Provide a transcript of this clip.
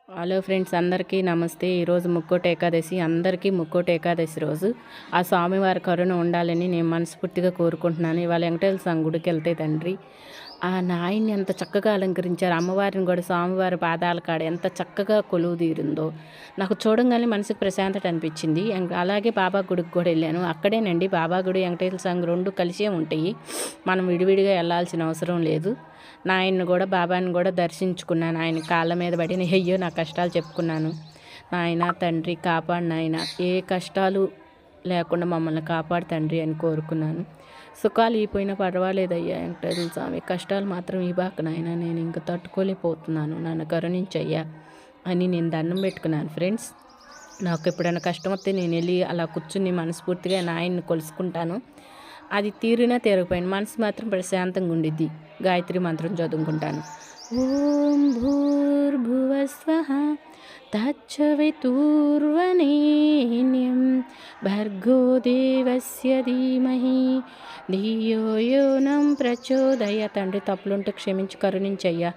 Hello friends, అందరికీ నమస్తే. ఈరోజు ముక్కోటి ఏకాదశి. అందరికీ ముక్కోటి ఏకాదశి రోజు ఆ స్వామివారి కరుణ ఉండాలని నేను మనస్ఫూర్తిగా కోరుకుంటున్నాను. ఇవాళ వెంకటేశ్వర స్వామి గుడికి వెళ్తే తండ్రి ఆ నాయన్ని ఎంత చక్కగా అలంకరించారు. అమ్మవారిని కూడా స్వామివారి పాదాల కాడ ఎంత చక్కగా కొలువు తీరిందో నాకు చూడంగానే మనసుకు ప్రశాంతత అనిపించింది. అలాగే బాబా గుడికి కూడా వెళ్ళాను. అక్కడేనండి బాబా గుడి, వెంకటేశ్వర స్వామి రెండు కలిసే ఉంటాయి. మనం విడివిడిగా వెళ్ళాల్సిన అవసరం లేదు. నాయన్ని కూడా బాబాని కూడా దర్శించుకున్నాను. ఆయన కాళ్ళ మీద పడి అయ్యో నా కష్టాలు చెప్పుకున్నాను. నాయన తండ్రి కాపాడు నాయన, ఏ కష్టాలు లేకుండా మమ్మల్ని కాపాడు తండ్రి అని కోరుకున్నాను. సుఖాలు ఇపోయినా పర్వాలేదయ్యా వెంకటేశ్వర స్వామి, కష్టాలు మాత్రం ఇవ్వక నాయన, నేను ఇంక తట్టుకోలేకపోతున్నాను, నన్ను కరుణించయ్యా అని నేను దండం పెట్టుకున్నాను. ఫ్రెండ్స్, నాకు ఎప్పుడైనా కష్టం వస్తే నేను వెళ్ళి అలా కూర్చుని మనస్ఫూర్తిగా నాయన్ని కొలుసుకుంటాను. అది తీరినా తీరకపోయిన మనసు మాత్రం ప్రశాంతంగా ఉండిద్ది. గాయత్రి మంత్రం చదువుకుంటాను. ఓం భూర్భువస్వః తచ్చవితుర్వరేణ్యం భర్గో దేవస్య ధీమహి ధియో యో నం ప్రచోదయాత్. తండ్రి, తప్పులుంటే క్షమించి కరుణించయ్యా.